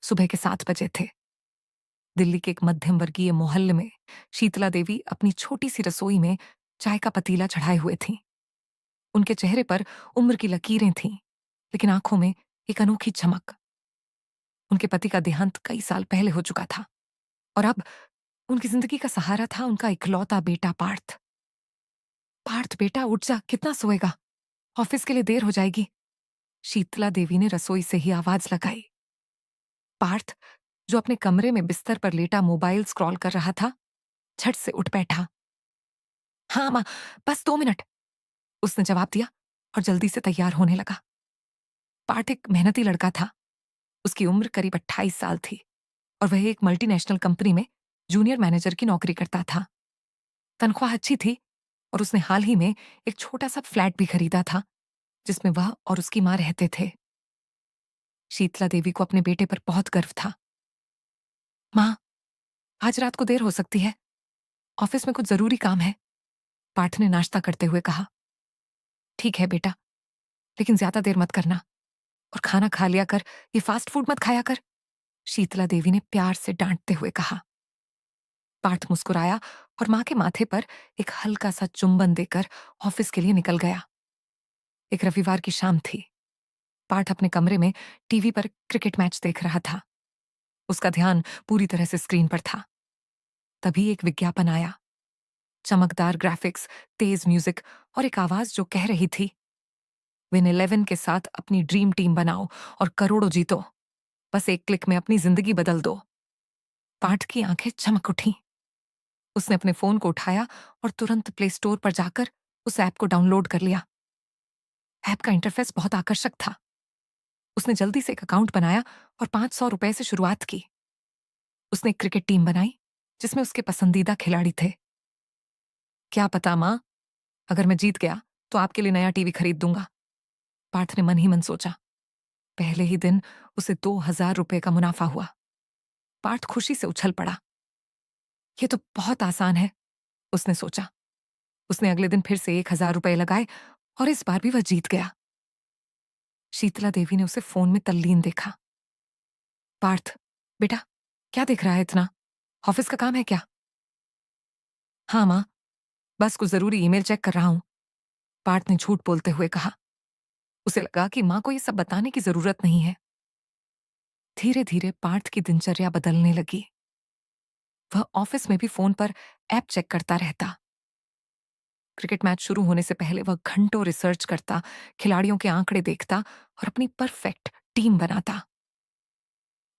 सुबह के 7 बजे थे। दिल्ली के एक मध्यम वर्गीय मोहल्ले में शीतला देवी अपनी छोटी सी रसोई में चाय का पतीला चढ़ाए हुए थीं। उनके चेहरे पर उम्र की लकीरें थीं, लेकिन आंखों में एक अनोखी चमक। उनके पति का देहांत कई साल पहले हो चुका था और अब उनकी जिंदगी का सहारा था उनका इकलौता बेटा पार्थ। पार्थ बेटा उठ जा, कितना सोएगा, ऑफिस के लिए देर हो जाएगी। शीतला देवी ने रसोई से ही आवाज लगाई। पार्थ, जो अपने कमरे में बिस्तर पर लेटा मोबाइल स्क्रॉल कर रहा था, झट से उठ बैठा। हाँ माँ, बस 2 मिनट, उसने जवाब दिया और जल्दी से तैयार होने लगा। पार्थ एक मेहनती लड़का था। उसकी उम्र करीब 28 साल थी और वह एक मल्टीनेशनल कंपनी में जूनियर मैनेजर की नौकरी करता था। तनख्वाह अच्छी थी और उसने हाल ही में एक छोटा सा फ्लैट भी खरीदा था, जिसमें वह और उसकी मां रहते थे। शीतला देवी को अपने बेटे पर बहुत गर्व था। माँ, आज रात को देर हो सकती है, ऑफिस में कुछ जरूरी काम है, पार्थ ने नाश्ता करते हुए कहा। ठीक है बेटा, लेकिन ज्यादा देर मत करना और खाना खा लिया कर, ये फास्ट फूड मत खाया कर, शीतला देवी ने प्यार से डांटते हुए कहा। पार्थ मुस्कुराया और मां के माथे पर एक हल्का सा चुंबन देकर ऑफिस के लिए निकल गया। एक रविवार की शाम थी। पार्थ अपने कमरे में टीवी पर क्रिकेट मैच देख रहा था। उसका ध्यान पूरी तरह से स्क्रीन पर था। तभी एक विज्ञापन आया। चमकदार ग्राफिक्स, तेज म्यूजिक और एक आवाज जो कह रही थी, विन 11 के साथ अपनी ड्रीम टीम बनाओ और करोड़ों जीतो, बस एक क्लिक में अपनी जिंदगी बदल दो। पार्थ की आंखें चमक उठी। उसने अपने फोन को उठाया और तुरंत प्ले स्टोर पर जाकर उस ऐप को डाउनलोड कर लिया। ऐप का इंटरफेस बहुत आकर्षक था। उसने जल्दी से एक अकाउंट बनाया और 500 रुपए से शुरुआत की। उसने एक क्रिकेट टीम बनाई जिसमें उसके पसंदीदा खिलाड़ी थे। क्या पता मां, अगर मैं जीत गया तो आपके लिए नया टीवी खरीद दूंगा, पार्थ ने मन ही मन सोचा। पहले ही दिन उसे 2000 रुपए का मुनाफा हुआ। पार्थ खुशी से उछल पड़ा। यह तो बहुत आसान है, उसने सोचा। उसने अगले दिन फिर से 1000 रुपए लगाए और इस बार भी वह जीत गया। शीतला देवी ने उसे फोन में तल्लीन देखा। पार्थ बेटा, क्या देख रहा है इतना, ऑफिस का काम है क्या? हाँ मां, बस कुछ जरूरी ईमेल चेक कर रहा हूं, पार्थ ने झूठ बोलते हुए कहा। उसे लगा कि मां को यह सब बताने की जरूरत नहीं है। धीरे धीरे पार्थ की दिनचर्या बदलने लगी। वह ऑफिस में भी फोन पर ऐप चेक करता रहता। क्रिकेट मैच शुरू होने से पहले वह घंटों रिसर्च करता, खिलाड़ियों के आंकड़े देखता और अपनी परफेक्ट टीम बनाता।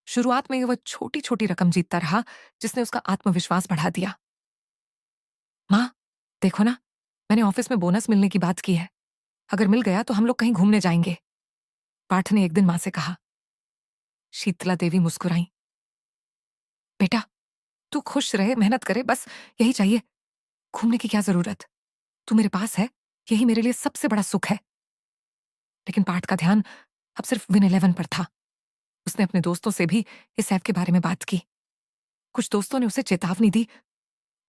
शुरुआत में वह छोटी छोटी रकम जीतता रहा, जिसने उसका आत्मविश्वास बढ़ा दिया। मां, देखो ना, मैंने ऑफिस में बोनस मिलने की बात की है, अगर मिल गया तो हम लोग कहीं घूमने जाएंगे, पार्थ ने एक दिन मां से कहा। शीतला देवी मुस्कुराई। बेटा, तू खुश रहे, मेहनत करे, बस यही चाहिए, घूमने की क्या जरूरत, तू मेरे पास है, यही मेरे लिए सबसे बड़ा सुख है। लेकिन पार्थ का ध्यान अब सिर्फ विन 11 पर था। उसने अपने दोस्तों से भी इस ऐप के बारे में बात की। कुछ दोस्तों ने उसे चेतावनी दी,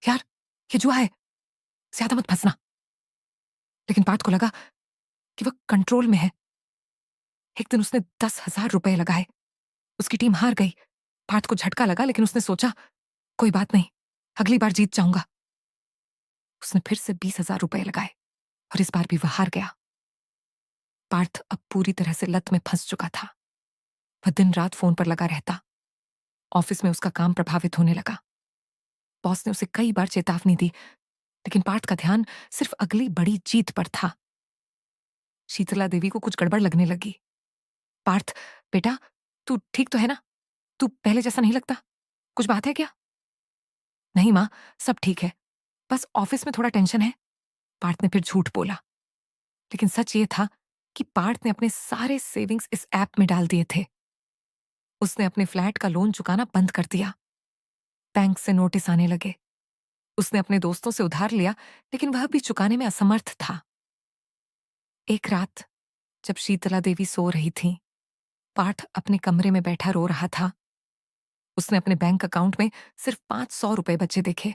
यार ये जुआ है, ज्यादा मत फंसना। लेकिन पार्थ को लगा कि वह कंट्रोल में है। एक दिन उसने 10,000 रुपए लगाए। उसकी टीम हार गई। पार्थ को झटका लगा, लेकिन उसने सोचा, कोई बात नहीं, अगली बार जीत जाऊंगा। उसने फिर से 20,000 रुपए लगाए और इस बार भी वह हार गया। पार्थ अब पूरी तरह से लत में फंस चुका था। वह दिन रात फोन पर लगा रहता। ऑफिस में उसका काम प्रभावित होने लगा। बॉस ने उसे कई बार चेतावनी दी, लेकिन पार्थ का ध्यान सिर्फ अगली बड़ी जीत पर था। शीतला देवी को कुछ गड़बड़ लगने लगी। पार्थ बेटा, तू ठीक तो है ना, तू पहले जैसा नहीं लगता, कुछ बात है क्या? नहीं मां, सब ठीक है, बस ऑफिस में थोड़ा टेंशन है, पार्थ ने फिर झूठ बोला। लेकिन सच ये था कि पार्थ ने अपने सारे सेविंग्स इस ऐप में डाल दिए थे। उसने अपने फ्लैट का लोन चुकाना बंद कर दिया। बैंक से नोटिस आने लगे। उसने अपने दोस्तों से उधार लिया, लेकिन वह भी चुकाने में असमर्थ था। एक रात जब शीतला देवी सो रही थी, पार्थ अपने कमरे में बैठा रो रहा था। उसने अपने बैंक अकाउंट में सिर्फ 500 रुपए बचे देखे।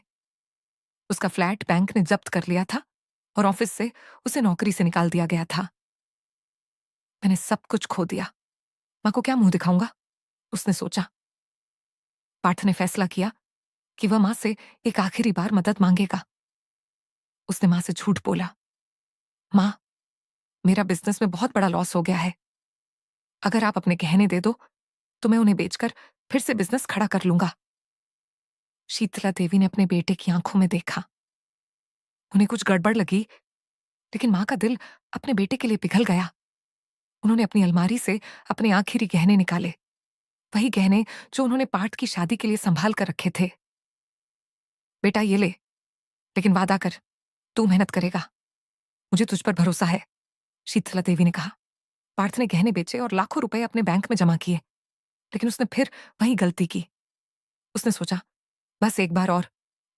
उसका फ्लैट बैंक ने जब्त कर लिया था और ऑफिस से उसे नौकरी से निकाल दिया गया था। मैंने सब कुछ खो दिया, मां को क्या मुंह दिखाऊंगा, उसने सोचा। पार्थ ने फैसला किया कि वह मां से एक आखिरी बार मदद मांगेगा। उसने मां से झूठ बोला, मां, मेरा बिजनेस में बहुत बड़ा लॉस हो गया है। अगर आप अपने गहने दे दो तो मैं उन्हें बेचकर फिर से बिजनेस खड़ा कर लूंगा। शीतला देवी ने अपने बेटे की आंखों में देखा। उन्हें कुछ गड़बड़ लगी, लेकिन मां का दिल अपने बेटे के लिए पिघल गया। उन्होंने अपनी अलमारी से अपने आखिरी गहने निकाले, वही गहने जो उन्होंने पार्थ की शादी के लिए संभाल कर रखे थे। बेटा ये ले, लेकिन वादा कर, तू मेहनत करेगा, मुझे तुझ पर भरोसा है, शीतला देवी ने कहा। पार्थ ने गहने बेचे और लाखों रुपए अपने बैंक में जमा किए, लेकिन उसने फिर वही गलती की। उसने सोचा, बस एक बार और,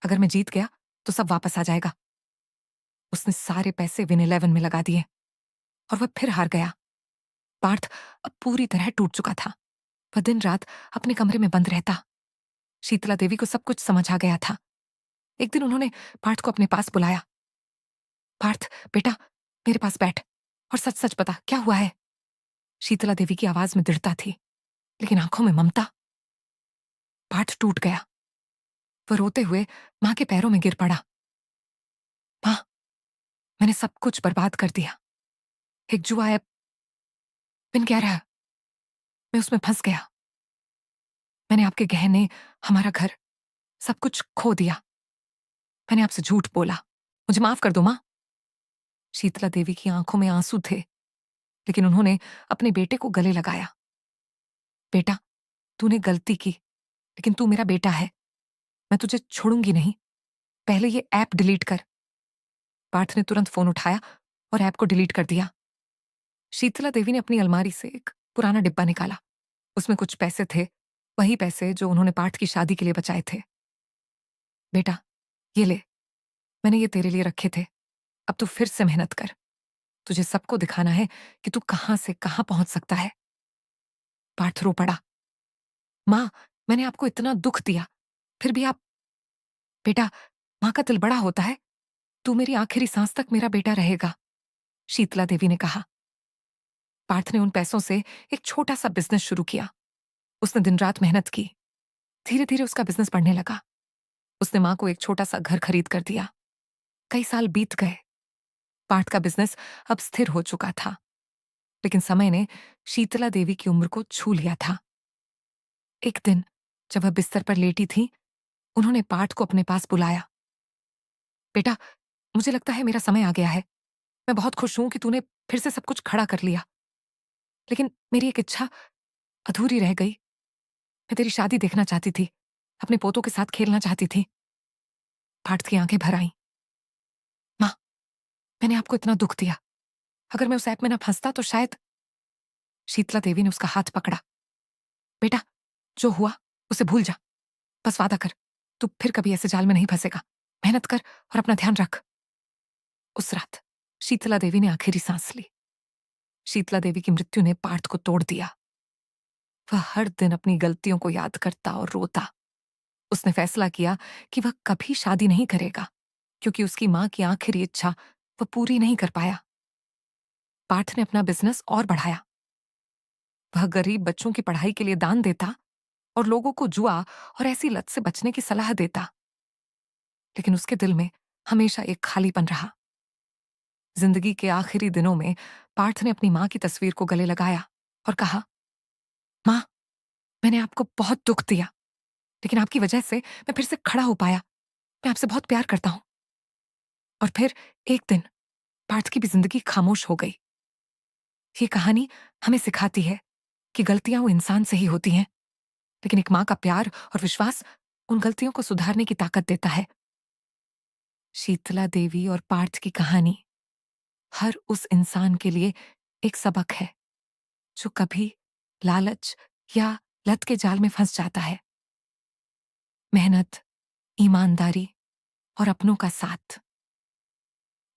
अगर मैं जीत गया तो सब वापस आ जाएगा। उसने सारे पैसे विन 11 में लगा दिए और वह फिर हार गया। पार्थ अब पूरी तरह टूट चुका था। वह दिन रात अपने कमरे में बंद रहता। शीतला देवी को सब कुछ समझ आ गया था। एक दिन उन्होंने पार्थ को अपने पास बुलाया। पार्थ बेटा, मेरे पास बैठ और सच सच बता, क्या हुआ है? शीतला देवी की आवाज में दृढ़ता थी, लेकिन आंखों में ममता। पार्थ टूट गया। वह रोते हुए मां के पैरों में गिर पड़ा। मां, मैंने सब कुछ बर्बाद कर दिया। एक जुआ ऐप पिन कह रहा, मैं उसमें फंस गया। मैंने आपके गहने, हमारा घर, सब कुछ खो दिया। मैंने आपसे झूठ बोला, मुझे माफ कर दो मां। शीतला देवी की आंखों में आंसू थे, लेकिन उन्होंने अपने बेटे को गले लगाया। बेटा, तूने गलती की, लेकिन तू मेरा बेटा है। मैं तुझे छोड़ूंगी नहीं। पहले ये ऐप डिलीट कर। पार्थ ने तुरंत फोन उठाया और ऐप को डिलीट कर दिया। शीतला देवी ने अपनी अलमारी से एक पुराना डिब्बा निकाला। उसमें कुछ पैसे थे, वही पैसे जो उन्होंने पार्थ की शादी के लिए बचाए थे। बेटा, ये ले, मैंने ये तेरे लिए रखे थे। अब तू फिर से मेहनत कर। तुझे सबको दिखाना है कि तू कहां से कहां पहुंच सकता है। पार्थ रो पड़ा। मां, मैंने आपको इतना दुख दिया, फिर भी आप। बेटा, मां का दिल बड़ा होता है। तू मेरी आखिरी सांस तक मेरा बेटा रहेगा, शीतला देवी ने कहा। पार्थ ने उन पैसों से एक छोटा सा बिजनेस शुरू किया। उसने दिन रात मेहनत की। धीरे धीरे उसका बिजनेस बढ़ने लगा। उसने मां को एक छोटा सा घर खरीद कर दिया। कई साल बीत गए। पार्थ का बिजनेस अब स्थिर हो चुका था, लेकिन समय ने शीतला देवी की उम्र को छू लिया था। एक दिन जब वह बिस्तर पर लेटी थी, उन्होंने पार्थ को अपने पास बुलाया। बेटा, मुझे लगता है मेरा समय आ गया है। मैं बहुत खुश हूं कि तूने फिर से सब कुछ खड़ा कर लिया, लेकिन मेरी एक इच्छा अधूरी रह गई। मैं तेरी शादी देखना चाहती थी, अपने पोतों के साथ खेलना चाहती थी। पार्थ की आंखें भर आईं। मां, मैंने आपको इतना दुख दिया। अगर मैं उस ऐप में ना फंसता तो शायद। शीतला देवी ने उसका हाथ पकड़ा। बेटा, जो हुआ उसे भूल जा। बस वादा कर, तू फिर कभी ऐसे जाल में नहीं फंसेगा। मेहनत कर और अपना ध्यान रख। उस रात शीतला देवी ने आखिरी सांस ली। शीतला देवी की मृत्यु ने पार्थ को तोड़ दिया। वह हर दिन अपनी गलतियों को याद करता और रोता। उसने फैसला किया कि वह कभी शादी नहीं करेगा, क्योंकि उसकी मां की आखिरी इच्छा वह पूरी नहीं कर पाया। पार्थ ने अपना बिजनेस और बढ़ाया। वह गरीब बच्चों की पढ़ाई के लिए दान देता और लोगों को जुआ और ऐसी लत से बचने की सलाह देता। लेकिन उसके दिल में हमेशा एक खालीपन रहा। जिंदगी के आखिरी दिनों में पार्थ ने अपनी मां की तस्वीर को गले लगाया और कहा, मां, मैंने आपको बहुत दुख दिया, लेकिन आपकी वजह से मैं फिर से खड़ा हो पाया। मैं आपसे बहुत प्यार करता हूं। और फिर एक दिन पार्थ की भी जिंदगी खामोश हो गई। ये कहानी हमें सिखाती है कि गलतियां वो इंसान से ही होती हैं, लेकिन एक मां का प्यार और विश्वास उन गलतियों को सुधारने की ताकत देता है। शीतला देवी और पार्थ की कहानी हर उस इंसान के लिए एक सबक है जो कभी लालच या लत के जाल में फंस जाता है। मेहनत, ईमानदारी और अपनों का साथ,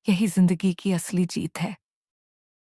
यही जिंदगी की असली जीत है।